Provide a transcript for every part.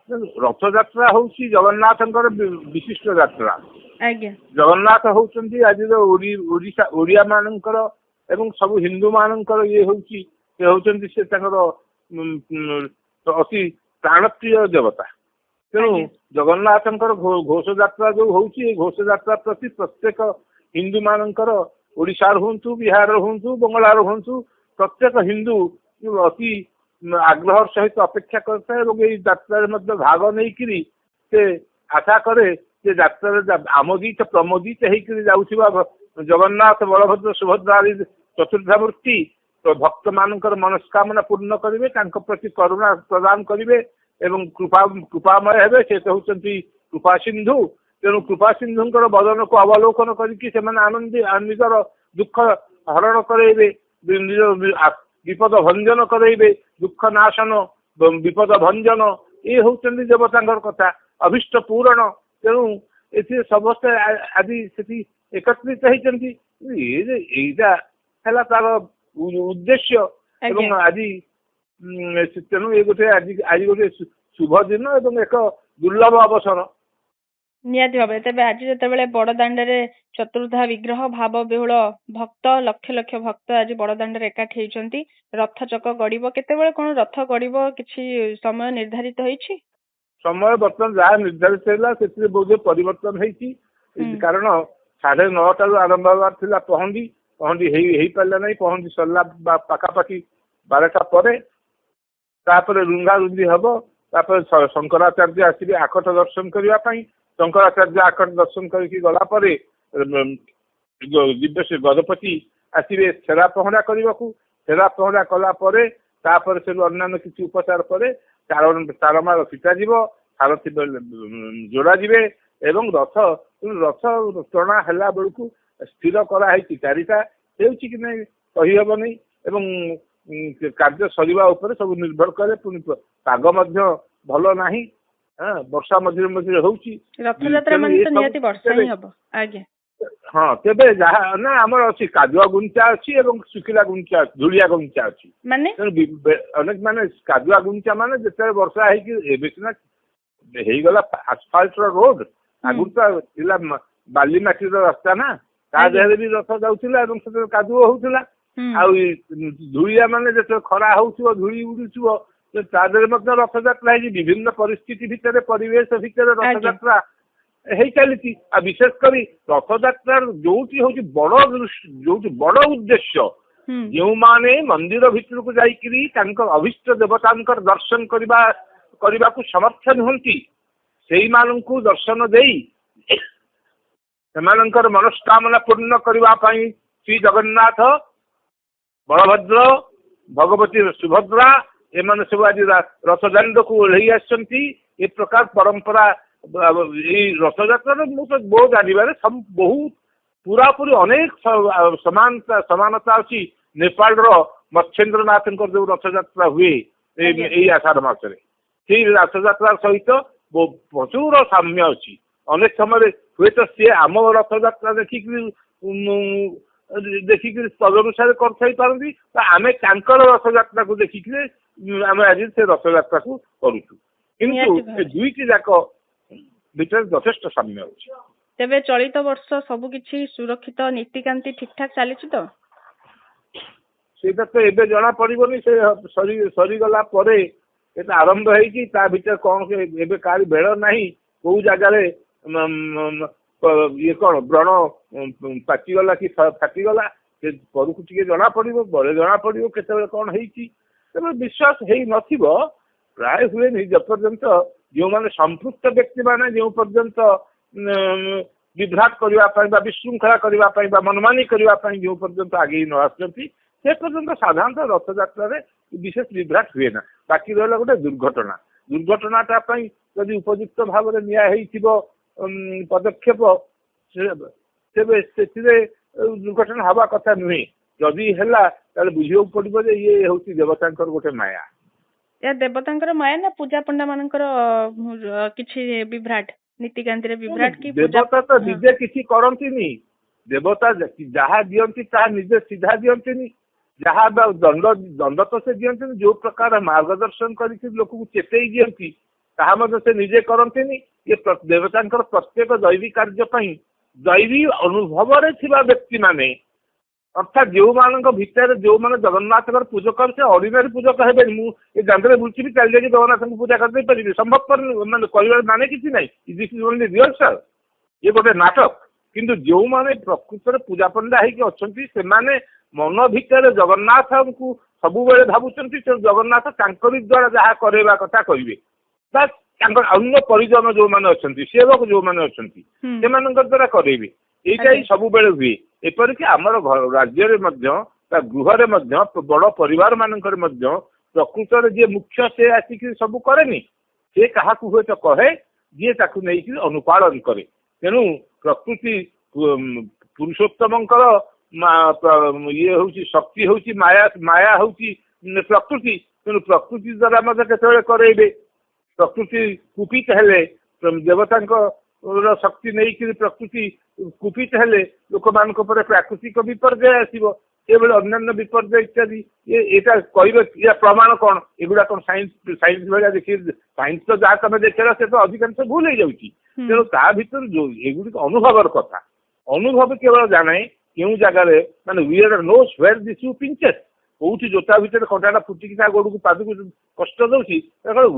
ରଥଯାତ୍ରା ହଉଛି ଜଗନ୍ନାଥଙ୍କର ବିଶିଷ୍ଟ ଯାତ୍ରା। ଆଜ୍ଞା ଜଗନ୍ନାଥ ହଉଛନ୍ତି ଆଜିର ଓଡ଼ିଆ ମାନଙ୍କର ଏବଂ ସବୁ ହିନ୍ଦୁ ମାନଙ୍କର ଇଏ ହଉଛି ସେ ହଉଛନ୍ତି ସେ ତାଙ୍କର ଅତି ପ୍ରାଣପ୍ରିୟ ଦେବତା। ତେଣୁ ଜଗନ୍ନାଥଙ୍କର ଘୋଷଯାତ୍ରା ଯୋଉ ହଉଛି ଏ ଘୋଷଯାତ୍ରା ପ୍ରତି ପ୍ରତ୍ୟେକ ହିନ୍ଦୁ ମାନଙ୍କର ଓଡ଼ିଶାର ହୁଅନ୍ତୁ ବିହାରର ହୁଅନ୍ତୁ ବଙ୍ଗଳାର ହୁଅନ୍ତୁ ପ୍ରତ୍ୟେକ ହିନ୍ଦୁ ଅତି ଆଗ୍ରହର ସହିତ ଅପେକ୍ଷା କରିଥାଏ ଏବଂ ଏଇ ଯାତ୍ରାରେ ମଧ୍ୟ ଭାଗ ନେଇକିରି ସେ ଆଶା କରେ ଯେ ଯାତ୍ରାରେ ଆମୋଦିତ ପ୍ରମୋଦିତ ହେଇକରି ଯାଉଥିବା ଜଗନ୍ନାଥ ବଳଭଦ୍ର ସୁଭଦ୍ରା ଚତୁର୍ଦ୍ଧା ମୂର୍ତ୍ତି ଭକ୍ତ ମାନଙ୍କର ମନସ୍କାମନା ପୂର୍ଣ୍ଣ କରିବେ ତାଙ୍କ ପ୍ରତି କରୁଣା ପ୍ରଦାନ କରିବେ ଏବଂ କୃପାମୟ ହେବେ। ସେ ହେଉଛନ୍ତି କୃପା ସିନ୍ଧୁ। ତେଣୁ କୃପା ସିନ୍ଧୁଙ୍କର ବଦନକୁ ଅବଲୋକନ କରିକି ସେମାନେ ନିଜର ଦୁଃଖ ହରଣ କରାଇବେ ବିପଦ ଭଞ୍ଜନ କରାଇବେ ଦୁଃଖ ନାଶନ ବିପଦ ଭଞ୍ଜନ ଏ ହଉଛନ୍ତି ଦେବତାଙ୍କର କଥା ଅଭିଷ୍ଟ ପୂରଣ। ତେଣୁ ଏଥିରେ ସମସ୍ତେ ଆଜି ସେଠି ଏକତ୍ରିତ ହେଇଛନ୍ତି। ଏଇଟା ହେଲା ତାର ଉଦ୍ଦେଶ୍ୟ ଏବଂ ଆଜି ତେଣୁ ଏ ଗୋଟେ ଆଜି ଗୋଟେ ଶୁଭ ଦିନ ଏବଂ ଏକ ଦୁର୍ଲଭ ଅବସର। ନିହାତି ଭାବେ। ତେବେ ଆଜି ଯେତେବେଳେ ବଡଦାଣ୍ଡରେ ଚତୁର୍ଦ୍ଧା ବିଗ୍ରହ ଭାବ ବିହୁଳ ଭକ୍ତ ଲକ୍ଷ ଲକ୍ଷ ଭକ୍ତ ଆଜି ବଡଦାଣ୍ଡରେ ଏକାଠି ହେଇଛନ୍ତି ରଥ ଚକ ଗଡିବ କେତେବେଳେ କଣ ରଥ ଗଡିବ କିଛି ସମୟ ନିର୍ଦ୍ଧାରିତ ହେଇଛି? ସମୟ ବର୍ତ୍ତମାନ ଯାହା ନିର୍ଦ୍ଧାରିତ ହେଲା ସେଥିରେ ବହୁତ ପରିବର୍ତ୍ତନ ହେଇଛି। କାରଣ 9:30ରୁ ଆରମ୍ଭ ହେବାର ଥିଲା ପହଣ୍ଡି ହେଇପାରିଲା ନାହିଁ। ପହଣ୍ଡି ସରିଲା ପାଖାପାଖି 12ଟା ପରେ ତାପରେ ରୁଙ୍ଗା ରୁଙ୍ଗି ହବ। ତାପରେ ଶଙ୍କରାଚାର୍ଯ୍ୟ ଆସିବେ ଆଖଟ ଦର୍ଶନ କରିବା ପାଇଁ। ଶଙ୍କରାଚାର୍ଯ୍ୟ ଆଖଟ ଦର୍ଶନ କରିକି ଗଲା ପରେ ଗଜପତି ଆସିବେ ଛେରା ପହଁରା କରିବାକୁ। ଛେରା ପହଁରା କଲା ପରେ ତାପରେ ସେଠୁ ଅନ୍ୟାନ୍ୟ କିଛି ଉପଚାର ପରେ ତାରମାଳ ଫିଟାଯିବ ସାରଥୀ ଯୋଡ଼ାଯିବେ ଏବଂ ରଥ ଟଣା ହେଲା ବେଳକୁ ସ୍ଥିର କରାହେଇଛି ଚାରିଟା ହେଉଛି କି ନାଇଁ କହିହେବନି ଏବଂ କାର୍ଯ୍ୟ ସରିବା ଉପରେ ସବୁ ନିର୍ଭର କରେ। ପୁଣି ପାଗ ମଧ୍ୟ ଭଲ ନାହିଁ ବର୍ଷା ମଝିରେ ମଝିରେ ହଉଛି। ରଥଯାତ୍ରା ମାନେ ତ ନିହାତି ବର୍ଷା ହିଁ ହବ। ଆଜ୍ଞା ହଁ ତେବେ ଯାହା ନା ଆମର ଅଛି କାଦୁଆ ଗୁଣ୍ଡିଚା ଅଛି ଏବଂ ଶୁଖିଲା ଗୁଣ୍ଡିଚା ଅଛି ଧୂଳିଆ ଗୁଣ୍ଡିଚା ଅଛି। ଅନେକ ମାନେ କାଦୁଆ ଗୁଣ୍ଡିଚା ମାନେ ଯେତେବେଳେ ବର୍ଷା ହେଇକି ଏବେ ସିନା ହେଇଗଲା ଆସଫାଲ୍ଟର ରୋଡ ଆଗରୁ ତ ଥିଲା ବାଲି ମାଟିର ରାସ୍ତା ନା ତା ଦେହରେ ବି ରଥ ଯାଉଥିଲା ଏବଂ ସେତେବେଳେ କାଦୁଅ ହଉଥିଲା। ଆଉ ଧୂଳିଆ ମାନେ ଯେତେବେଳେ ଖରା ହଉଥିବ ଧୂଳି ଉଡୁଥିବ ତା ଦେହରେ ମଧ୍ୟ ରଥଯାତ୍ରା ହେଇଛି। ବିଭିନ୍ନ ପରିସ୍ଥିତି ଭିତରେ ପରିବେଶ ଭିତରେ ରଥଯାତ୍ରା ହେଇ ଚାଲିଛି। ଆଉ ବିଶେଷ କରି ରଥଯାତ୍ରାର ଯୋଉଠି ହଉଛି ବଡ ଉଦ୍ଦେଶ୍ୟ ଯେଉଁମାନେ ମନ୍ଦିର ଭିତରକୁ ଯାଇକିରି ତାଙ୍କ ଅଭିଷ୍ଟ ଦେବତାଙ୍କର ଦର୍ଶନ କରିବାକୁ ସମର୍ଥ ନୁହନ୍ତି ସେଇମାନଙ୍କୁ ଦର୍ଶନ ଦେଇ ସେମାନଙ୍କର ମନସ୍କାମନା ପୂର୍ଣ୍ଣ କରିବା ପାଇଁ ଶ୍ରୀ ଜଗନ୍ନାଥ ବଳଭଦ୍ର ଭଗବତୀ ସୁଭଦ୍ରା ଏମାନେ ସବୁ ଆଜି ରଥଦାଣ୍ଡକୁ ଓହ୍ଲେଇ ଆସିଛନ୍ତି। ଏ ପ୍ରକାର ପରମ୍ପରା ଏଇ ରଥଯାତ୍ରାରେ ମୁଁ ତ ମୋ ଜାଣିବାରେ ବହୁତ ପୁରାପୁରି ଅନେକ ସମାନତା ଅଛି ନେପାଳର ମତ୍ସ୍ୟେନ୍ଦ୍ରନାଥଙ୍କର ଯୋଉ ରଥଯାତ୍ରା ହୁଏ ଏଇ ଆଷାଢ ମାସରେ ସେଇ ରଥଯାତ୍ରା ସହିତ ପ୍ରଚୁର ସାମ୍ୟ ଅଛି। ଅନେକ ସମୟରେ ହୁଏତ ସିଏ ଆମ ରଥଯାତ୍ରା ଦେଖିକିରି ତଦନୁସାରେ କରିଥାଇ ପାରନ୍ତି ବା ଆମେ ତାଙ୍କର ରଥଯାତ୍ରାକୁ ଦେଖିକିରି ଆମେ ଆଜି ସେ ରଥଯାତ୍ରାକୁ କରୁଛୁ। କିନ୍ତୁ ଏ ଦୁଇଟି ଯାକ ଭିତରେ ଯଥେଷ୍ଟ ସାମ୍ୟ ଅଛି। ତେବେ ଚଳିତ ବର୍ଷ ସବୁ କିଛି ସୁରକ୍ଷିତ ନୀତିକାନ୍ତି ଠିକ ଠାକ ଚାଲିଛି ତ? ସେଇଟା ତ ଏବେ ଜଣା ପଡିବନି। ସେ ସରିଗଲା ପରେ ଏଟା ଆରମ୍ଭ ହେଇଛି ତା ଭିତରେ କଣ ଏବେ କାହାରି ବେଳ ନାହିଁ। କୋଉ ଜାଗାରେ ଇଏ କଣ ବ୍ରଣ ପାଚିଗଲା କି ଫାଟିଗଲା ସେ ପରକୁ ଟିକେ ଜଣା ପଡିବ ପରେ ଜଣା ପଡିବ କେତେବେଳେ କଣ ହେଇଛି। ତେବେ ବିଶ୍ୱାସ ହେଇ ନଥିବ ପ୍ରାୟ ହୁଏନି ଯେପର୍ଯ୍ୟନ୍ତ ଯେଉଁମାନେ ସମ୍ପୃକ୍ତ ବ୍ୟକ୍ତିମାନେ ଯେଉଁ ପର୍ଯ୍ୟନ୍ତ ବିଭ୍ରାଟ କରିବା ପାଇଁ ବା ବିଶୃଙ୍ଖଳା କରିବା ପାଇଁ ବା ମନମାନି କରିବା ପାଇଁ ଯେଉଁ ପର୍ଯ୍ୟନ୍ତ ଆଗେଇ ନ ଆସୁଛନ୍ତି ସେ ପର୍ଯ୍ୟନ୍ତ ସାଧାରଣତଃ ରଥଯାତ୍ରାରେ ବିଶେଷ ବିଭ୍ରାଟ ହୁଏ ନା। ବାକି ରହିଲା ଗୋଟେ ଦୁର୍ଘଟଣାଟା ପାଇଁ ଯଦି ଉପଯୁକ୍ତ ଭାବରେ ନିଆ ହେଇଥିବ ପଦକ୍ଷେପ ତେବେ ସେଥିରେ ଦୁର୍ଘଟଣା ହବା କଥା ନୁହେଁ। ଯଦି ହେଲା ତାହେଲେ ବୁଝିବାକୁ ପଡିବ ଯେ ଇଏ ହଉଛି ଦେବତାଙ୍କର ଗୋଟେ ମାୟା। ଦେବତାଙ୍କର ମାୟା ନା ପୂଜା ପଣ୍ଡା ମାନଙ୍କର କିଛି ବିଭ୍ରାଟ ନୀତିକାନ୍ତିରେ ବିଭ୍ରାଟ କି ଦେବତା ତ ନିଜେ କିଛି କରନ୍ତିନି। ଦେବତା ଯାହା ଦିଅନ୍ତି ତାହା ନିଜେ ସିଧା ଦିଅନ୍ତିନି। ଯାହା ଦଣ୍ଡ ତ ସେ ଦିଅନ୍ତିନି। ଯୋଉ ପ୍ରକାର ମାର୍ଗଦର୍ଶନ କରିକି ଲୋକଙ୍କୁ ଚେତେଇ ଦିଅନ୍ତି ତାହା ମଧ୍ୟ ସେ ନିଜେ କରନ୍ତିନି। ଏ ଦେବତାଙ୍କର ପ୍ରତ୍ୟେକ ଦୈବୀ କାର୍ଯ୍ୟ ପାଇଁ ଦୈବୀ ଅନୁଭବରେ ଥିବା ବ୍ୟକ୍ତିମାନେ ଅର୍ଥାତ୍ ଯେଉଁମାନଙ୍କ ଭିତରେ ଯେଉଁମାନେ ଜଗନ୍ନାଥଙ୍କର ପୂଜକ ସେ ଅର୍ଡିନାରୀ ପୂଜକ ହେବେନି। ମୁଁ ଏ ଦାଣ୍ଡରେ ବୁଲୁଛି ଚାଲି ଯାଇକି ଜଗନ୍ନାଥଙ୍କୁ ପୂଜା କରିଦେଇ ପାରିବି, ସମ୍ଭବପର ମାନେ କରିବାର ମାନେ କିଛି ନାହିଁ। ଦିସ୍ ଇଜ ଓନ୍ଲି ରିହର୍ସାଲ, ଇଏ ଗୋଟେ ନାଟକ। କିନ୍ତୁ ଯେଉଁମାନେ ପ୍ରକୃତରେ ପୂଜା ପଣ୍ଡା ହେଇକି ଅଛନ୍ତି ସେମାନେ ମନ ଭିତରେ ଜଗନ୍ନାଥଙ୍କୁ ସବୁବେଳେ ଭାବୁଛନ୍ତି ସେ ଜଗନ୍ନାଥ ତାଙ୍କରି ଦ୍ୱାରା ଯାହା କରାଇବା କଥା କରିବେ। ବା ତାଙ୍କର ଅନ୍ୟ ପରିଜନ ଯୋଉମାନେ ଅଛନ୍ତି ସେବକ ଯୋଉମାନେ ଅଛନ୍ତି ସେମାନଙ୍କ ଦ୍ୱାରା କରେଇବେ। ଏଇଟା ହିଁ ସବୁବେଳେ ହୁଏ। ଏପରିକି ଆମର ରାଜ୍ୟରେ ମଧ୍ୟ ବା ଗୃହରେ ମଧ୍ୟ ବଡ଼ ପରିବାର ମାନଙ୍କରେ ମଧ୍ୟ ପ୍ରକୃତରେ ଯିଏ ମୁଖ୍ୟ ସେ ଆସିକି ସବୁ କରେନି, ସେ କାହାକୁ ହୁଏତ କହେ, ଯିଏ ତାକୁ ନେଇକି ଅନୁପାଳନ କରେ। ତେଣୁ ପ୍ରକୃତି ପୁରୁଷୋତ୍ତମଙ୍କର ଇଏ ହଉଛି ଶକ୍ତି ହଉଛି ମାୟା, ମାୟା ହଉଛି ପ୍ରକୃତି। ତେଣୁ ପ୍ରକୃତି ଦ୍ୱାରା ମଧ୍ୟ କେତେବେଳେ କରେଇବେ। ପ୍ରକୃତି କୁପିତ ହେଲେ ଦେବତାଙ୍କ ଶକ୍ତି ନେଇକରି ପ୍ରକୃତି କୁପିତ ହେଲେ ଲୋକମାନଙ୍କ ଉପରେ ପ୍ରାକୃତିକ ବିପର୍ଯ୍ୟୟ ଆସିବ। ସେଭଳି ଅନ୍ୟାନ୍ୟ ବିପର୍ଯ୍ୟୟ ଇତ୍ୟାଦି। ଏଇଟା କହିବେ ୟା ପ୍ରମାଣ କଣ? ଏଗୁଡା କଣ ସାଇନ୍ସ ଭଳିଆ ଦେଖି ସାଇନ୍ସ ତ ଯାହା ତମେ ଦେଖିଲ ସେ ତ ଅଧିକାଂଶ ଭୁଲ ହେଇଯାଉଛି। ତେଣୁ ତା ଭିତରୁ ଯୋଉ ଏଗୁଡିକ ଅନୁଭବର କଥା। ଅନୁଭବ କେବଳ ଜାଣେ କେଉଁ ଜାଗାରେ ମାନେ ୱିୟର ନୋସ୍ ହ୍ୱେର୍ ଦିସ୍ ୟୁ ପିଞ୍ଚେସ୍, କୋଉଠି ଜୋତା ଭିତରେ କଣ୍ଟାଟା ଫୁଟିକି ତା ଗୋଡକୁ ପାଦକୁ କଷ୍ଟ ଦଉଛି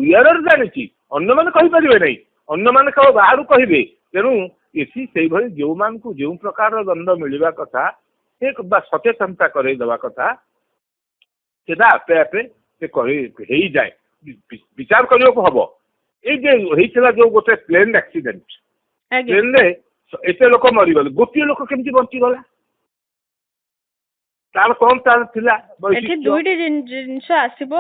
ୱିୟର ଜାଣିଛି, ଅନ୍ୟମାନେ କହିପାରିବେ ନାହିଁ। ଅନ୍ୟମାନେ କେବଳ ବାହାରୁ କହିବେ। ତେଣୁ ଏଠି ସେଇଭଳି ଯେଉଁମାନଙ୍କୁ ଯେଉଁ ପ୍ରକାରର ଦଣ୍ଡ ମିଳିବା କଥା ସେ ବା ସଚେତନତା କରେଇ ଦେବା କଥା ସେଟା ଆପେ ଆପେ ସେ ହେଇଯାଏ। ବିଚାର କରିବାକୁ ହବ। ଏଇ ଯେ ହେଇଥିଲା ଯୋଉ ଗୋଟେ ପ୍ଲେନ ଆକ୍ସିଡେଣ୍ଟ, ପ୍ଲେନରେ ଏତେ ଲୋକ ମରିଗଲେ, ଗୋଟିଏ ଲୋକ କେମିତି ବଞ୍ଚିଗଲା? ତାର କଣ ତାର ଥିଲା? ଏଠି ଦୁଇଟି ଜିନିଷ ଆସିବ।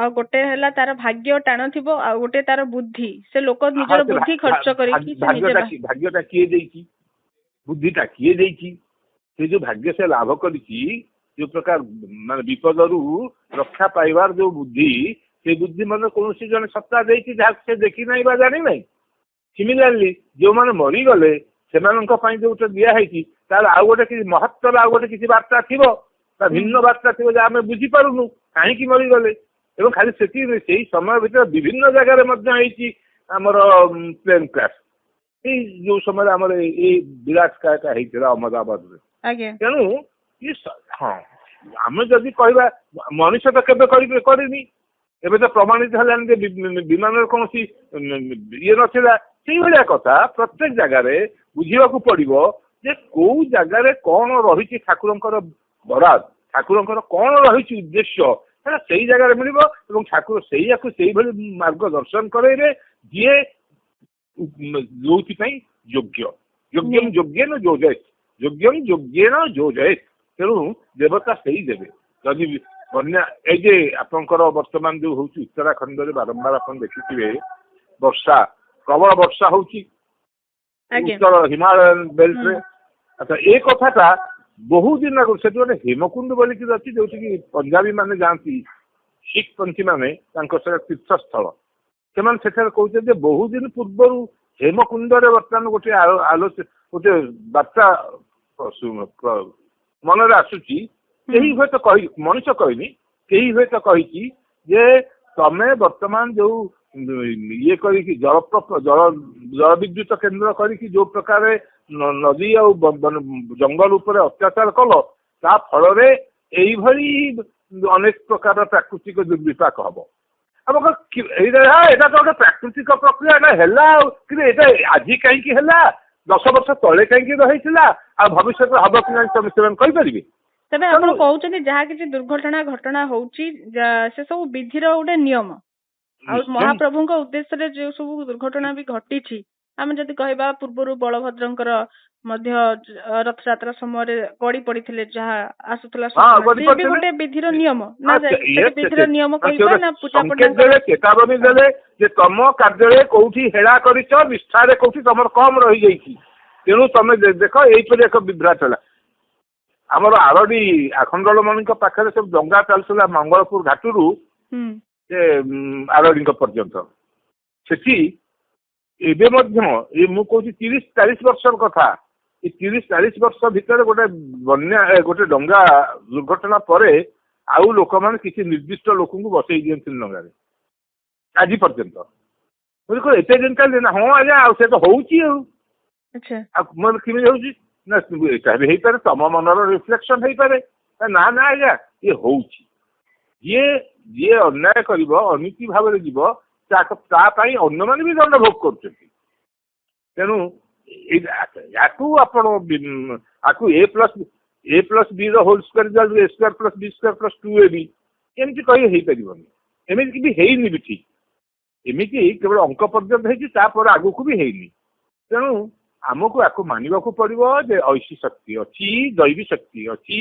ଆଉ ଗୋଟେ ହେଲା ତାର ଭାଗ୍ୟ ଟାଣ ଥିବ, ଆଉ ଗୋଟେ ତାର ବୁଦ୍ଧି। ସେ ଲୋକ ନିଜର ବୁଦ୍ଧି ଖର୍ଚ୍ଚ କରିକି ଭାଗ୍ୟଟା କିଏ ଦେଇଛି? ବୁଦ୍ଧିଟା କିଏ ଦେଇଛି? ସେ ଯୋଉ ଭାଗ୍ୟ ସେ ଲାଭ କରିଛି, ଯୋଉ ପ୍ରକାର ମାନେ ବିପଦରୁ ରକ୍ଷା ପାଇବାର ଯୋଉ ବୁଦ୍ଧି, ସେ ବୁଦ୍ଧି ମାନେ କୌଣସି ଜଣେ ସତ୍ତା ଦେଇଛି ଯାହାକୁ ସେ ଦେଖି ନାହିଁ ବା ଜାଣିନାହିଁ। ସିମିଲାରଲି ଯୋଉମାନେ ମରିଗଲେ ସେମାନଙ୍କ ପାଇଁ ଯୋଉଟା ଦିଆହେଇଛି ତାର ଆଉ ଗୋଟେ କିଛି ମହତ୍ଵର ଆଉ ଗୋଟେ କିଛି ବାର୍ତ୍ତା ଥିବ, ତା ଭିନ୍ନ ବାର୍ତ୍ତା ଥିବ ଯାହା ଆମେ ବୁଝିପାରୁନୁ କାହିଁକି ମରିଗଲେ। ଏବଂ ଖାଲି ସେତିକି ସେଇ ସମୟ ଭିତରେ ବିଭିନ୍ନ ଜାଗାରେ ମଧ୍ୟ ହେଇଛି ଆମର ପ୍ଲେନ କ୍ରାସ୍। ଏଇ ଯୋଉ ସମୟରେ ଆମର ଏଇ ବିରାଟ କାୟଟା ହେଇଥିଲା ଅହମ୍ମଦାବାଦରେ। ତେଣୁ ହଁ ଆମେ ଯଦି କହିବା ମଣିଷ ତ କେବେ କରିନି, ଏବେ ତ ପ୍ରମାଣିତ ହେଲାଣି ଯେ ବିମାନରେ କୌଣସି ଇଏ ନଥିଲା। ସେଇଭଳିଆ କଥା ପ୍ରତ୍ୟେକ ଜାଗାରେ ବୁଝିବାକୁ ପଡିବ ଯେ କୋଉ ଜାଗାରେ କଣ ରହିଛି ଠାକୁରଙ୍କର ବରାଦ, ଠାକୁରଙ୍କର କଣ ରହିଛି ଉଦ୍ଦେଶ୍ୟ, ସେଟା ସେଇ ଜାଗାରେ ମିଳିବ। ଏବଂ ଠାକୁର ସେଇଆକୁ ସେଇଭଳି ମାର୍ଗ ଦର୍ଶନ କରେଇବେ ଯିଏ ଯୋଉଥିପାଇଁ ଯୋଗ୍ୟ। ଯୋଗ୍ୟଂ ଯୋଗ୍ୟେନ ଯୋଜୟେତ୍, ଯୋଗ୍ୟଂ ଯୋଗ୍ୟେନ ଯୋଜୟେତ୍। ତେଣୁ ଦେବତା ସେଇ ଦେବେ। ଯଦି ବନ୍ୟା ଏଇ ଯେ ଆପଣଙ୍କର ବର୍ତ୍ତମାନ ଯୋଉ ହଉଛି ଉତ୍ତରାଖଣ୍ଡରେ ବାରମ୍ବାର ଆପଣ ଦେଖିଥିବେ ବର୍ଷା, ପ୍ରବଳ ବର୍ଷା ହଉଛି ଉତ୍ତର ହିମାଳୟନ ବେଲ୍ଟରେ। ଆଚ୍ଛା ଏ କଥାଟା ବହୁ ଦିନ ଆଗରୁ ସେଠି ଗୋଟେ ହେମକୁଣ୍ଡ ବୋଲିକି ଅଛି ଯୋଉଠିକି ପଞ୍ଜାବୀ ମାନେ ଯାଆନ୍ତି, ଶିଖ ପନ୍ଥୀ ମାନେ ତାଙ୍କ ସେଟା ତୀର୍ଥସ୍ଥଳ। ସେମାନେ ସେଠାରେ କହୁଛନ୍ତି ଯେ ବହୁ ଦିନ ପୂର୍ବରୁ ହେମକୁଣ୍ଡରେ ବର୍ତ୍ତମାନ ଗୋଟେ ଗୋଟେ ବାର୍ତ୍ତା ମନରେ ଆସୁଛି। କେହି ହୁଏତ ମଣିଷ କହିନି, କେହି ହୁଏତ କହିଛି ଯେ ତମେ ବର୍ତ୍ତମାନ ଯୋଉ ଇଏ କରିକି ଜଳ ବିଦ୍ୟୁତ କେନ୍ଦ୍ର କରିକି ଯୋଉ ପ୍ରକାର ନଦୀ ଆଉ ଜଙ୍ଗଲ ଉପରେ ଅତ୍ୟାଚାର କଲ, ତା ଫଳରେ ଏଇଭଳି ଅନେକ ପ୍ରକାର ପ୍ରାକୃତିକ ଦୁର୍ବିପାକ ହବ। ଏଇଟା ତ ଗୋଟେ ପ୍ରାକୃତିକ ପ୍ରକ୍ରିୟା, ଏଇଟା ହେଲା ଆଉ। କିନ୍ତୁ ଏଇଟା ଆଜି କାହିଁକି ହେଲା, 10 ବର୍ଷ ତଳେ କାହିଁକି ରହିଥିଲା, ଆଉ ଭବିଷ୍ୟତରେ ହବ କି ନାହିଁ ସେମାନେ କହିପାରିବେ? ତେବେ ଆପଣ କହୁଛନ୍ତି ଯାହା କିଛି ଦୁର୍ଘଟଣା ଘଟଣା ହଉଛି ସେ ସବୁ ବିଧିର ଗୋଟେ ନିୟମ। ଆଉ ମହାପ୍ରଭୁଙ୍କ ଉଦ୍ଦେଶ୍ୟରେ ଯୋଉ ସବୁ ଦୁର୍ଘଟଣା ବି ଘଟିଛି, ଆମେ ଯଦି କହିବା ପୂର୍ବରୁ ବଳଭଦ୍ରଙ୍କର ମଧ୍ୟ ରଥଯାତ୍ରା ସମୟରେ ଗଡି ପଡିଥିଲେ, ଯାହା ଆସୁଥିଲା ଗୋଟେ ବିଧିର ନିୟମ ନା, ବିଧିର ନିୟମ କହିବା ନା ପୂଜା ଚେତାବନୀ ଦେଲେ ଯେ ତମ କାର୍ଯ୍ୟରେ କୋଉଠି ହେଳା କରିଛ, ନିଷ୍ଠାରେ କୋଉଠି ତମର କମ ରହିଯାଇଛି, ତେଣୁ ତମେ ଦେଖ ଏଇପରି ଏକ ବିଭ୍ରାଟ ହେଲା। ଆମର ଆରଡି ଆଖଣ୍ଡଳମଣିଙ୍କ ପାଖରେ ସବୁ ଡଙ୍ଗା ଚାଲୁଥିଲା ମଙ୍ଗଳପୁର ଘାଟରୁ ସେ ଆରଡିଙ୍କ ପର୍ଯ୍ୟନ୍ତ। ସେଠି ଏବେ ମଧ୍ୟ ମୁଁ କହୁଛି 30-40 ବର୍ଷର କଥା, ଏ 30-40 ବର୍ଷ ଭିତରେ ଗୋଟେ ଡଙ୍ଗା ଦୁର୍ଘଟଣା ପରେ ଆଉ ଲୋକମାନେ କିଛି ନିର୍ଦ୍ଦିଷ୍ଟ ଲୋକଙ୍କୁ ବସେଇ ଦିଅନ୍ତି ଡଙ୍ଗାରେ ଆଜି ପର୍ଯ୍ୟନ୍ତ। ଏତେ ଦିନ କାଲି ନା ହଁ ଆଜ୍ଞା ଆଉ ସେ ତ ହଉଛି ଆଚ୍ଛା ଆଉ ମୋର କେମିତି ହଉଛି ନା ଏଟା ବି ହେଇପାରେ ତମ ମନର ରିଫ୍ଲେକ୍ସନ ହେଇପାରେ ନା ନା ଆଜ୍ଞା ଇଏ ହଉଛି ଯିଏ ଯିଏ ଅନ୍ୟାୟ କରିବ ଅନୀତି ଭାବରେ ଯିବ ତା ପାଇଁ ଅନ୍ୟମାନେ ବି ଦଣ୍ଡ ଭୋଗ କରୁଛନ୍ତି। ତେଣୁ ୟାକୁ ଆପଣ ଆକୁ a+b ର whole square a² + b² + 2ab ଏମିତି କହି ହେଇପାରିବନି। ଏମିତି ବି ହେଇନି ବି ଠିକ ଏମିତି କେବଳ ଅଙ୍କ ପର୍ଯ୍ୟନ୍ତ ହେଇଛି ତାପରେ ଆଗକୁ ବି ହେଇନି। ତେଣୁ ଆମକୁ ଆକୁ ମାନିବାକୁ ପଡିବ ଯେ ଐଶୀ ଶକ୍ତି ଅଛି ଦୈବୀ ଶକ୍ତି ଅଛି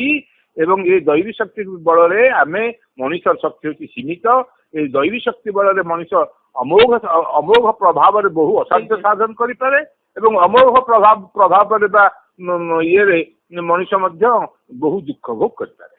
ଏବଂ ଏ ଦୈବୀ ଶକ୍ତି ବଳରେ ଆମେ ମଣିଷର ଶକ୍ତି ହେଉଛି ସୀମିତ। ଏ ଦୈବୀ ଶକ୍ତି ବଳରେ ମଣିଷ ଅମୋଘ ପ୍ରଭାବରେ ବହୁ ଅସାଧ୍ୟ ସାଧନ କରିପାରେ ଏବଂ ଅମୋଘ ପ୍ରଭାବରେ ବା ଇଏରେ ମଣିଷ ମଧ୍ୟ ବହୁ ଦୁଃଖ ଭୋଗ କରିପାରେ।